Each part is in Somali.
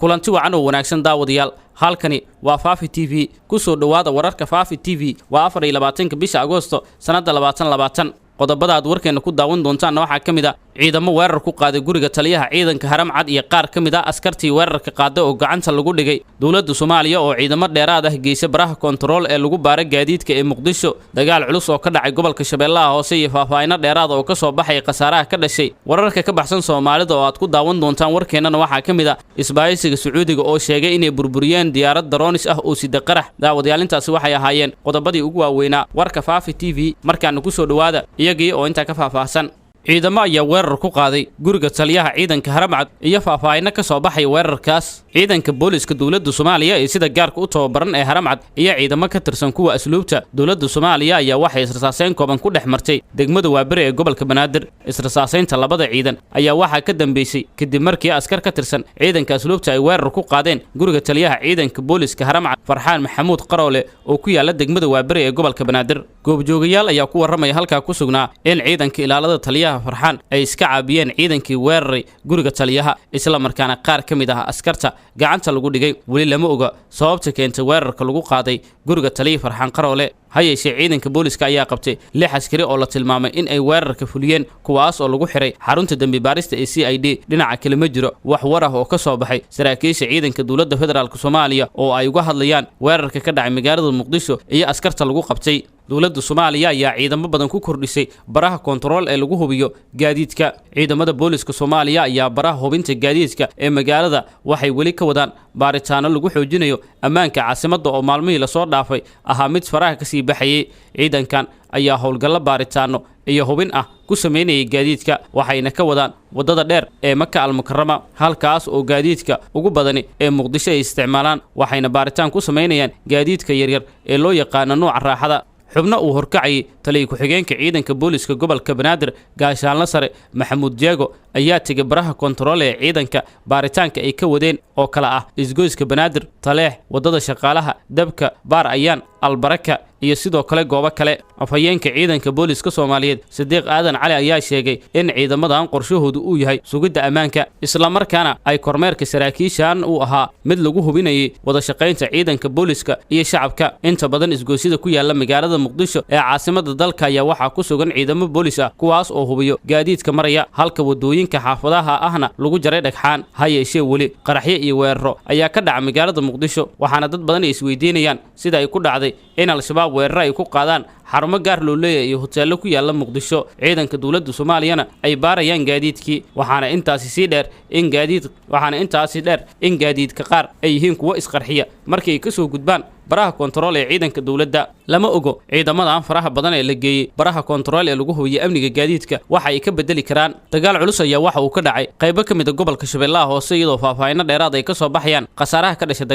kulanti wacan oo wanaagsan daawadayaal halkani waa Faafi TV ku soo dhawaada wararka Faafi TV waa 24 bisha Agoosto sanada 2020 qodobada aad warkeena ku daawan doontaan waxa kamid ah ciidamo weerar ku qaaday guriga taliyaha ciidanka Haram Cad iyo qaar kamid ah askartii weerarka qaaday oo gacanta lagu dhigay dawladda Soomaaliya oo ciidamo dheeraad ah geysay baraha control ee lagu baaray gaadiidka ee Muqdisho dagaal culus oo ka dhacay gobolka Shabeellaha Hoose iyo faahfaahin dheeraad oo ka soo baxay qasaaraha ka dhashay wararka ka baxsan Soomaalida oo aad ku daawan doontaan warkeena waxa kamid ah isbaaysiga Sacuudiga oo sheegay inay burburiyeen diyaarad daroonis ah oo sida qarax daawadayaalintaasi waxay ahaayeen qodobadii ugu waaweynaa warka Faafi TV markaan ku soo dhawaada iyagii oo inta ka faahfaahsan ciidamo ayaa weerar ku qaaday guriga taliyaha ciidanka Haram Cad iyo faahfaahin ka soo baxay weerarkaas ciidanka booliska dawladda Soomaaliya ee sida gaarka u tababaran ee Haram Cad iyo ciidamo ka tirsan kuwa asluubta dawladda Soomaaliya ayaa waxay israasayn kooban ku dhex martay degmada Waabire ee gobolka Banaadir israasaynta labada ciidan ayaa waxa ka dambeysay kadib markii askar ka tirsan ciidanka asluubta ay weerar ku qaadeen guriga taliyaha ciidanka booliska Haram Cad Farxaan Maxamuud Qaroole oo ku yaala degmada Waabire ee gobolka Banaadir goobjoogayaal ayaa ku waramay halka ku sugnaa in ciidanka ilaalada taliyaha Farxaan ay iska caabiyeen ciidankii weeraray guriga taliyaha isla markaana qaar kamid ah askarta gacanta lagu dhigay wali lama oga sababta keentay weerarka lagu qaaday guriga taliyaha Farxaan Qaroole hayeeshee ciidanka booliska ayaa qabtay 6 askari oo la tilmaamay in ay weerarka fuliyeen kuwaas oo lagu xiray xarunta dambi baarista ee CID dhinaca kale ma jiro wax war ah oo ka soo baxay saraakiisha ciidanka dawladda federaalka Soomaaliya oo ay uga hadlayaan weerarka ka dhacay magaalada Muqdisho iyo askarta lagu qabtay dawladda Soomaaliya ayaa ciidamo badan ku kordhisay baraha control ee lagu hubiyo gaadiidka ciidamada booliska Soomaaliya ayaa baraha hubinta gaadiidka ee magaalada waxay wali ka wadaan baaritaano lagu xoojinayo ammaanka caasimadda oo maalmihii la soo dhaafay ahaa mid faraha ka sii baxayay ciidankan ayaa howlgallo baaritaano iyo hubin ah ku sameynayay gaadiidka waxayna ka wadaan wadada dheer ee Maka al-Mukarrama halkaas oo gaadiidka ugu badani ee Muqdisho ay isticmaalaan waxayna baaritaan ku sameynayaan gaadiidka yaryar ee loo yaqaan nooca raaxada xubno uu horkacay taliye ku-xigeenka ciidanka booliska gobolka Banaadir gaashaanle sare Maxamuud Diago ayaa tagay baraha control ee ciidanka baaritaanka ay ka wadeen oo kala ah isgoyska Banaadir Taleex wadada shaqaalaha dabka baar ayaan albaraka iyo sidoo kale goobo kale afhayeenka ciidanka booliska Soomaaliyeed Sidiiq Aadan Cali ayaa sheegay in ciidamadan qorshahoodu uu yahay sugidda ammaanka isla markaana ay kormeerka saraakiishan uu ahaa mid lagu hubinayay wada shaqaynta ciidanka booliska iyo shacabka inta badan isgoysida ku yaala magaalada Muqdisho ee caasimada dalka ayaa waxa ku sugan ciidamo boolis ah kuwaas oo hubiyo gaadiidka maraya halka wadooyinka xaafadaha ahna lagu jaray dhagxaan hayeeshee wali qaraxyo iyo weeraro ayaa ka dhacay magaalada Muqdisho waxaana dad badan isweydiinayaan sida ay ku dhacday in al-shabaab weerar ay ku qaadaan xarumo gaar loo leeyahay iyo hoteelo ku yaala Muqdisho ciidanka dawladda Soomaaliyana ay baarayaan gaadiidkii waxaana intaasi dheer in gaadiidka qaar ay yihiin kuwa isqarxiya markay ka soo gudbaan baraha control ee ciidanka dawladda lama ogo ciidamadan faraha badan ee la geeyay baraha control ee lagu hubiyay amniga gaadiidka waxa ay ka bedeli karaan dagaal culus ayaa waxa uu ka dhacay qaybo kamid ah gobolka Shabeellaha Hoose iyadoo faahfaahin dheeraad ay ka soo baxayaan qasaaraha ka dhashay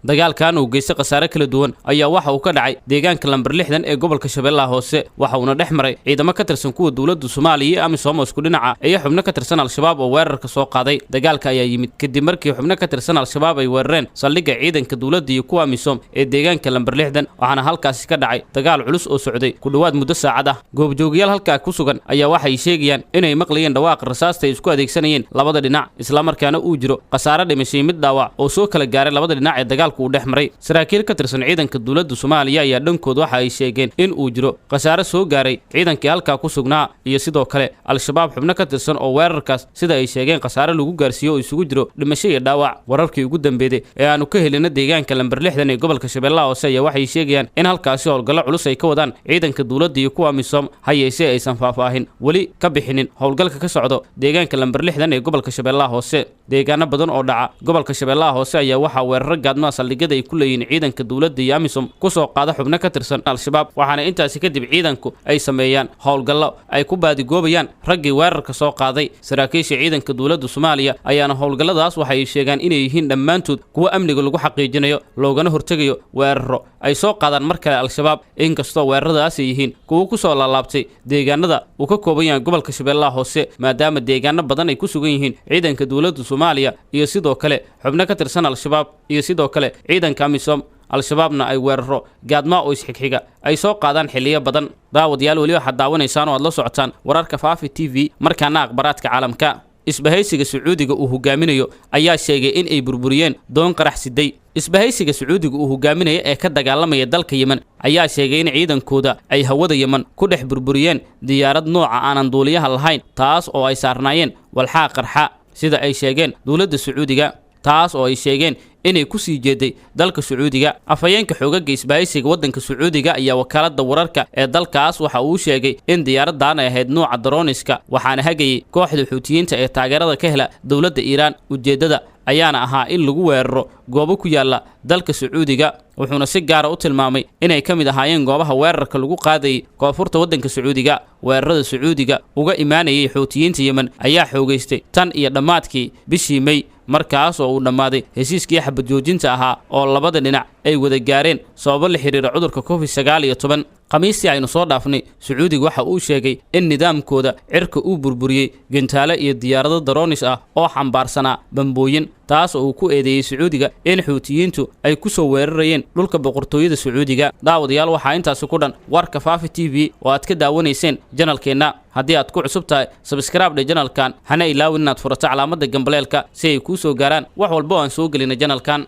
dagaalkan uu geystay qasaare kala duwan ayaa waxa uu ka dhacay deegaanka lambar 60 ee gobolka Shabeellaha Hoose waxa uu dhex maray ciidamo ka tirsan kuwa dawladda Soomaaliya ama Soomaaliya dhinaca ay xubno ka tirsan al-shabaab oo weerarka soo qaaday dagaalka ayaa yimid kadib markii xubno ka tirsan al-shabaab ay weerareen saldhigga ciidanka dawladda iyo kuwa Amisom ee deegaanka lambar 60 waxaana halkaas ka dhacay dagaal culus oo socday ku dhawaad muddo saacad ah goobjoogayaal halka ku sugan ayaa waxay sheegayaan inay maqlayeen dhawaaq rasaasta ay isku adeegsanayeen labada dhinac isla markaana uu jiro qasaare dhimashay mid dhaawac oo soo kala gaaray labada dhinac ee dagaalka uu dhex maray saraakiil ka tirsan ciidanka dawladda Soomaaliya ayaa dhankooda waxa ay sheegeen in uu jiro qasaare soo gaaray ciidankii halka ku sugnaa iyo sidoo kale al-shabaab xubno ka tirsan oo weerarkaas sida ay sheegeen qasaare lagu gaarsiiyo oo isugu jiro dhimasho iyo dhaawac wararkii ugu dambeeyay ee aanu ka helina deegaanka lambar 60 ee gobolka Shabeellaha Hoose ayaa waxay sheegayaan in halkaasi howlgallo culus ay ka wadaan ciidanka dawladda iyo kuwa Amisom hayeeshee aysan faahfaahin wali ka bixinin howlgalka ka socdo deegaanka lambar 60 ee gobolka Shabeellaha Hoose deegaano badan oo dhaca gobolka Shabeellaha Hoose ayaa waxa weerar gaadma saldhigyada ay ku leeyihiin ciidanka dawladda iyo Amisom ku soo qaada xubno ka tirsan al-shabaab waxaana intaasi kadib ciidanku ay sameeyaan howlgallo ay ku baadigoobayaan raggii weerarka soo qaaday saraakiisha ciidanka dawladda Soomaaliya ayaana howlgalladaas waxay sheegaan inay yihiin dhammaantood kuwa amniga lagu xaqiijinayo loogana hortagayo weeraro ay soo qaadaan mar kale al-shabaab inkastoo weeraradaas ay yihiin kuwa ku soo laalaabtay deegaanada uu ka kooban yahay gobolka Shabeellaha Hoose maadaama deegaano badan ay ku sugan yihiin ciidanka dawladda Soomaaliya iyo sidoo kale xubno ka tirsan al-shabaab iyo sidoo kale ciidanka Amisom al-shabaabna ay weeraro gaadma oo isxigxiga ay soo qaadaan xilliyo badan daawadayaal wali waxa daawanaysaan oo aad la socotaan wararka Faafi TV markaana akhbaraadka caalamka isbahaysiga Sacuudiga uu hogaaminayo ayaa sheegay in ay burburiyeen doon qarax siday. isbahaysiga Sacuudiga uu hogaaminayo ee ka dagaalamaya dalka Yemen ayaa sheegay in ciidankooda ay hawada Yemen ku dhex burburiyeen diyaarad nooca aan duuliyaha lahayn taas oo ay saarnaayeen walxaa qarxa sida ay sheegeen dawladda Sacuudiga, taas oo ay sheegeen inay ku sii jeeday dalka Sacuudiga. afayeenka xoogagga isbahaysiga waddanka Sacuudiga ayaa wakaaladda wararka ee dalkaas waxa uu sheegay in diyaaradan ay ahayd nooca droniska waxaana hagayay kooxda Xuutiyiinta ee taageerada ka hela dawladda Iiraan. ujeedada ayaana ahaa in lagu weeraro goobo ku yaala dalka Sacuudiga, wuxuuna si gaar ah u tilmaamay inay ka mid ahaayeen goobaha weerarka lagu qaaday koonfurta waddanka Sacuudiga. weerarada Sacuudiga uga imaanayay Xuutiyiinta Yemen ayaa xoogaystay tan iyo dhammaadkii bishii May, markaas oo uu dhammaaday heshiiskii xabad joojinta ahaa oo labada dhinac ay wada gaareen sababo la xiriira cudurka Covid-19. khamiistii aynu soo dhaafnay, Sacuudiga waxa uu sheegay in nidaamkooda cirka uu burburiyey gantaale iyo diyaarado dronis ah oo xambaarsanaa bambooyin, taas oo uu ku eedeeyay Sacuudiga in Xuutiyiintu ay ku soo weerarayeen dhulka boqortooyada Sacuudiga. daawadayaal waxaa intaas ku dhan warka Faafi TV oo aad ka daawanayseen channelkeena. haddii aad ku cusub tahay subscribe dhe channelkan, hana ilaawin inaad furato calaamadda gambaleelka si ay kuu soo gaaraan wax walba oo aan soo gelino channelkan.